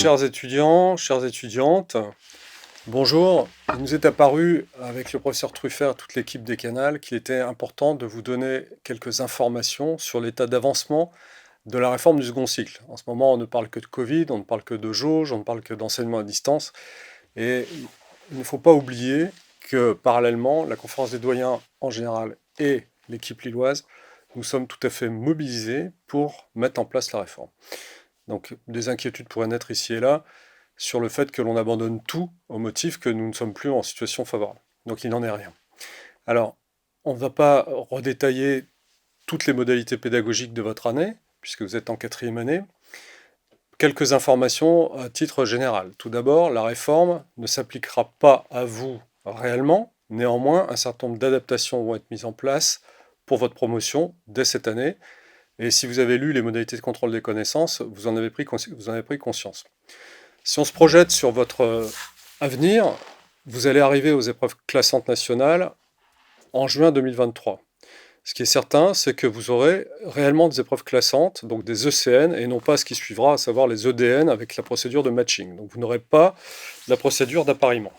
Chers étudiants, chères étudiantes, bonjour. Il nous est apparu, avec le professeur Truffert et toute l'équipe des Canals, qu'il était important de vous donner quelques informations sur l'état d'avancement de la réforme du second cycle. En ce moment, on ne parle que de Covid, on ne parle que de jauge, on ne parle que d'enseignement à distance. Et il ne faut pas oublier que, parallèlement, la conférence des doyens en général et l'équipe lilloise, nous sommes tout à fait mobilisés pour mettre en place la réforme. Donc des inquiétudes pourraient naître ici et là sur le fait que l'on abandonne tout au motif que nous ne sommes plus en situation favorable. Donc il n'en est rien. Alors, on ne va pas redétailler toutes les modalités pédagogiques de votre année, puisque vous êtes en 4e année. Quelques informations à titre général. Tout d'abord, la réforme ne s'appliquera pas à vous réellement. Néanmoins, un certain nombre d'adaptations vont être mises en place pour votre promotion dès cette année. Et si vous avez lu les modalités de contrôle des connaissances, vous en avez pris conscience. Si on se projette sur votre avenir, vous allez arriver aux épreuves classantes nationales en juin 2023. Ce qui est certain, c'est que vous aurez réellement des épreuves classantes, donc des ECN, et non pas ce qui suivra, à savoir les EDN avec la procédure de matching. Donc vous n'aurez pas la procédure d'appariement.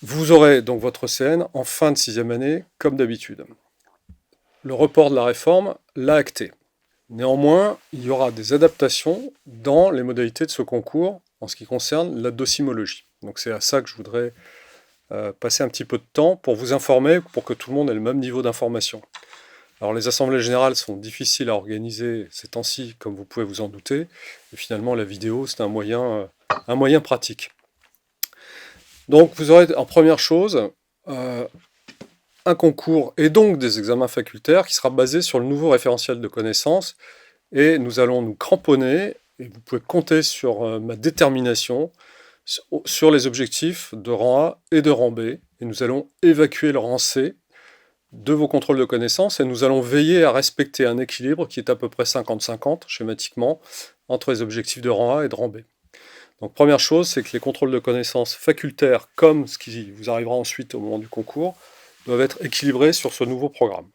Vous aurez donc votre ECN en fin de 6e année, comme d'habitude. Le report de la réforme l'a acté. Néanmoins, il y aura des adaptations dans les modalités de ce concours en ce qui concerne la docimologie. Donc c'est à ça que je voudrais passer un petit peu de temps pour vous informer, pour que tout le monde ait le même niveau d'information. Alors les assemblées générales sont difficiles à organiser ces temps-ci, comme vous pouvez vous en douter, et finalement la vidéo c'est un moyen pratique. Donc vous aurez en première chose un concours et donc des examens facultaires qui sera basé sur le nouveau référentiel de connaissances, et nous allons nous cramponner, et vous pouvez compter sur ma détermination, sur les objectifs de rang A et de rang B, et nous allons évacuer le rang C de vos contrôles de connaissances, et nous allons veiller à respecter un équilibre qui est à peu près 50-50, schématiquement, entre les objectifs de rang A et de rang B. Donc première chose, c'est que les contrôles de connaissances facultaires, comme ce qui vous arrivera ensuite au moment du concours, doivent être équilibrés sur ce nouveau programme.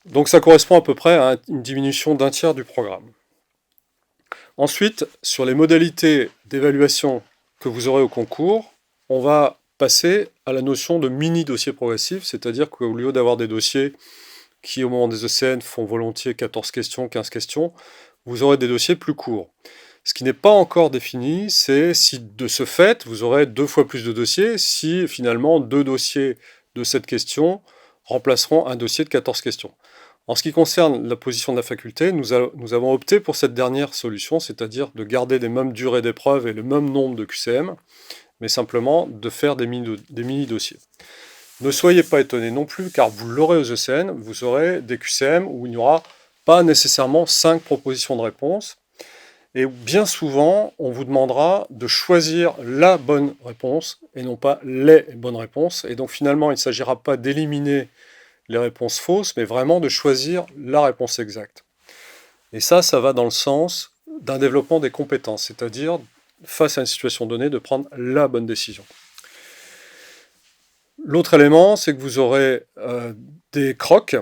Donc ça correspond à peu près à une diminution d'un tiers du programme. Ensuite, sur les modalités d'évaluation que vous aurez au concours, on va passer à la notion de mini-dossier progressif, c'est-à-dire qu'au lieu d'avoir des dossiers qui, au moment des ECN, font volontiers 14 questions, 15 questions, vous aurez des dossiers plus courts. Ce qui n'est pas encore défini, c'est si de ce fait, vous aurez 2 fois plus de dossiers, si finalement 2 dossiers de cette question remplaceront un dossier de 14 questions. En ce qui concerne la position de la faculté, nous avons opté pour cette dernière solution, c'est-à-dire de garder les mêmes durées d'épreuves et le même nombre de QCM, mais simplement de faire des mini-dossiers. Ne soyez pas étonnés non plus, car vous l'aurez aux ECN, vous aurez des QCM où il n'y aura pas nécessairement 5 propositions de réponse. Et bien souvent, on vous demandera de choisir la bonne réponse et non pas les bonnes réponses. Et donc finalement, il ne s'agira pas d'éliminer les réponses fausses, mais vraiment de choisir la réponse exacte. Et ça va dans le sens d'un développement des compétences, c'est-à-dire, face à une situation donnée, de prendre la bonne décision. L'autre élément, c'est que vous aurez des crocs,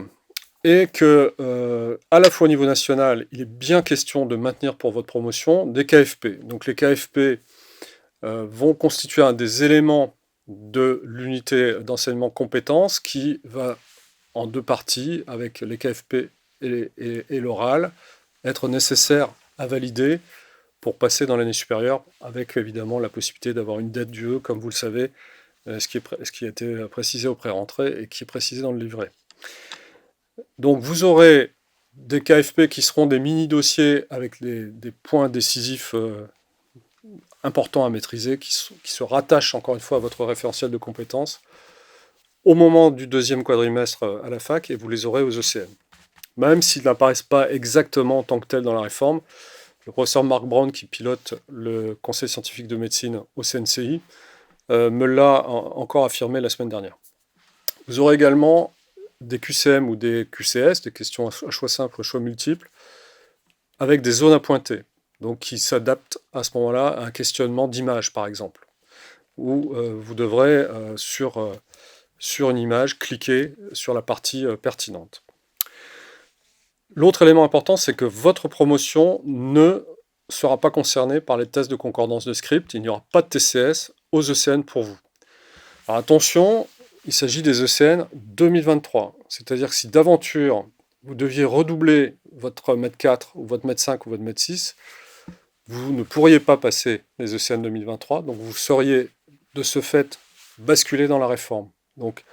et que, à la fois au niveau national, il est bien question de maintenir pour votre promotion des KFP. Donc les KFP vont constituer un des éléments de l'unité d'enseignement compétences qui va en 2 parties, avec les KFP et l'oral, être nécessaire à valider pour passer dans l'année supérieure, avec évidemment la possibilité d'avoir une dette d'UE, comme vous le savez, ce qui a été précisé au pré-rentrée et qui est précisé dans le livret. Donc vous aurez des KFP qui seront des mini-dossiers avec des points décisifs importants à maîtriser, qui se rattachent encore une fois à votre référentiel de compétences au moment du 2e quadrimestre à la fac, et vous les aurez aux ECN. Même s'ils n'apparaissent pas exactement en tant que tels dans la réforme, le professeur Marc Brown, qui pilote le conseil scientifique de médecine au CNCI, me l'a encore affirmé la semaine dernière. Vous aurez également des QCM ou des QCS, des questions à choix simple ou à choix multiple, avec des zones à pointer, donc qui s'adaptent à ce moment-là à un questionnement d'image, par exemple, où vous devrez, sur une image, cliquer sur la partie pertinente. L'autre élément important, c'est que votre promotion ne sera pas concerné par les tests de concordance de script. Il n'y aura pas de TCS aux ECN pour vous. Alors attention, il s'agit des ECN 2023. C'est-à-dire que si d'aventure, vous deviez redoubler votre mètre 4 ou votre mètre 5 ou votre mètre 6, vous ne pourriez pas passer les ECN 2023, donc vous seriez de ce fait basculé dans la réforme. Donc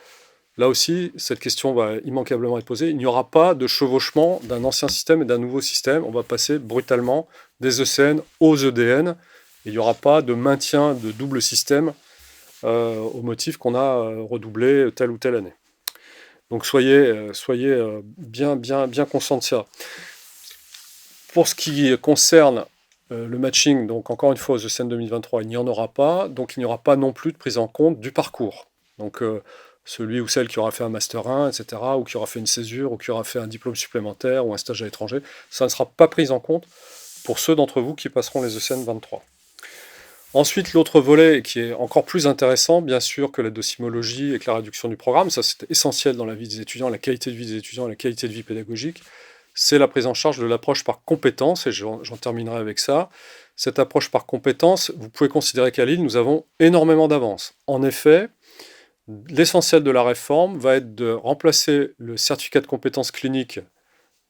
là aussi, cette question va immanquablement être posée. Il n'y aura pas de chevauchement d'un ancien système et d'un nouveau système. On va passer brutalement des ECN aux EDN. Et il n'y aura pas de maintien de double système au motif qu'on a redoublé telle ou telle année. Donc soyez bien conscients de ça. Pour ce qui concerne le matching, donc encore une fois aux ECN 2023, il n'y en aura pas. Donc il n'y aura pas non plus de prise en compte du parcours. Donc celui ou celle qui aura fait un Master 1, etc., ou qui aura fait une césure, ou qui aura fait un diplôme supplémentaire, ou un stage à l'étranger, ça ne sera pas pris en compte pour ceux d'entre vous qui passeront les ECN 23. Ensuite, l'autre volet qui est encore plus intéressant, bien sûr, que la docimologie et que la réduction du programme, ça c'est essentiel dans la vie des étudiants, la qualité de vie des étudiants, la qualité de vie pédagogique, c'est la prise en charge de l'approche par compétences, et j'en terminerai avec ça. Cette approche par compétences, vous pouvez considérer qu'à Lille, nous avons énormément d'avance. En effet, l'essentiel de la réforme va être de remplacer le certificat de compétences cliniques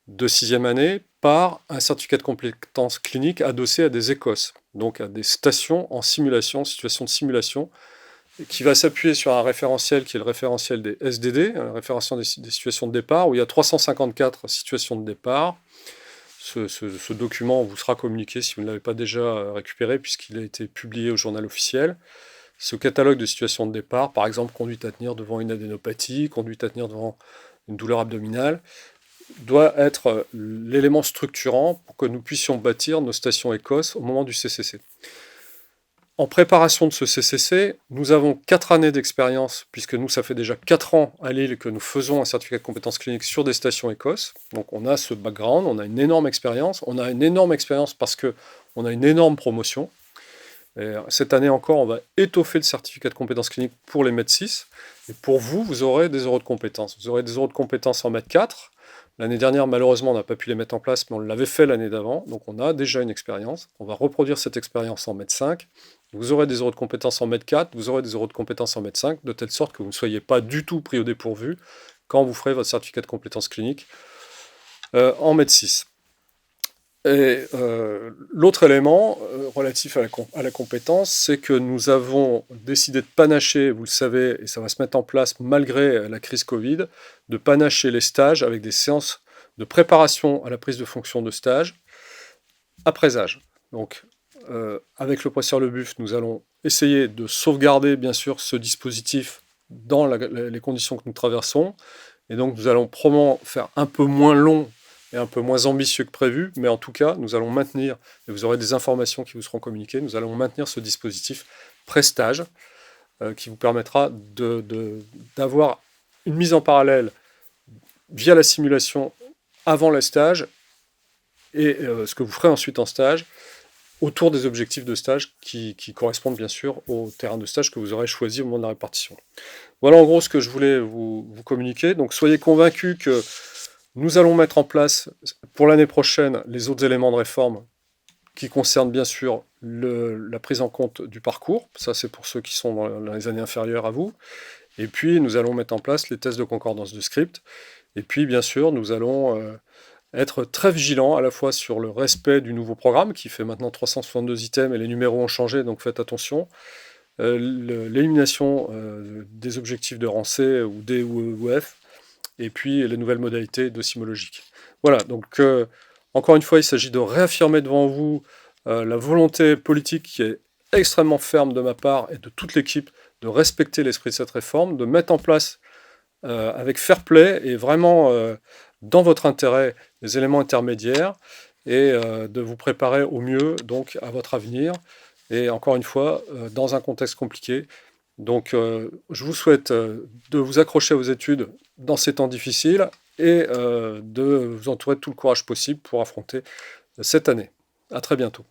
de 6e année par un certificat de compétences cliniques adossé à des ECOS, donc à des stations en simulation, situation de simulation, qui va s'appuyer sur un référentiel qui est le référentiel des SDD, un référentiel des situations de départ, où il y a 354 situations de départ. Ce document vous sera communiqué si vous ne l'avez pas déjà récupéré, puisqu'il a été publié au journal officiel. Ce catalogue de situations de départ, par exemple conduite à tenir devant une adénopathie, conduite à tenir devant une douleur abdominale, doit être l'élément structurant pour que nous puissions bâtir nos stations ECOS au moment du CCC. En préparation de ce CCC, nous avons 4 années d'expérience, puisque nous, ça fait déjà 4 ans à Lille que nous faisons un certificat de compétences cliniques sur des stations ECOS. Donc on a ce background, on a une énorme expérience. On a une énorme expérience parce qu'on a une énorme promotion. Et cette année encore, on va étoffer le certificat de compétences cliniques pour les mètres 6. Et pour vous, vous aurez des euros de compétences. Vous aurez des euros de compétences en mètre 4. L'année dernière, malheureusement, on n'a pas pu les mettre en place, mais on l'avait fait l'année d'avant. Donc on a déjà une expérience. On va reproduire cette expérience en mètre 5. Vous aurez des euros de compétences en mètre 4, vous aurez des euros de compétences en mètre 5, de telle sorte que vous ne soyez pas du tout pris au dépourvu quand vous ferez votre certificat de compétences cliniques en mètre 6. Et l'autre élément relatif à la compétence, c'est que nous avons décidé de panacher, vous le savez, et ça va se mettre en place malgré la crise Covid, de panacher les stages avec des séances de préparation à la prise de fonction de stage à présage. Donc, avec le professeur Lebuff, nous allons essayer de sauvegarder, bien sûr, ce dispositif dans les conditions que nous traversons. Et donc, nous allons probablement faire un peu moins long et un peu moins ambitieux que prévu, mais en tout cas, nous allons maintenir, et vous aurez des informations qui vous seront communiquées, nous allons maintenir ce dispositif pré-stage qui vous permettra d'avoir une mise en parallèle via la simulation avant le stage et ce que vous ferez ensuite en stage, autour des objectifs de stage qui correspondent bien sûr au terrain de stage que vous aurez choisi au moment de la répartition. Voilà en gros ce que je voulais vous communiquer. Donc soyez convaincus que nous allons mettre en place pour l'année prochaine les autres éléments de réforme qui concernent bien sûr la prise en compte du parcours. Ça c'est pour ceux qui sont dans les années inférieures à vous. Et puis nous allons mettre en place les tests de concordance de script. Et puis bien sûr nous allons être très vigilant à la fois sur le respect du nouveau programme qui fait maintenant 362 items et les numéros ont changé, donc faites attention. L'élimination des objectifs de rang C ou D ou F, et puis les nouvelles modalités docimologiques. Voilà, donc encore une fois, il s'agit de réaffirmer devant vous la volonté politique qui est extrêmement ferme de ma part et de toute l'équipe de respecter l'esprit de cette réforme, de mettre en place avec fair play et vraiment dans votre intérêt des éléments intermédiaires et de vous préparer au mieux donc à votre avenir et encore une fois dans un contexte compliqué. Donc je vous souhaite de vous accrocher aux études dans ces temps difficiles et de vous entourer de tout le courage possible pour affronter cette année. À très bientôt.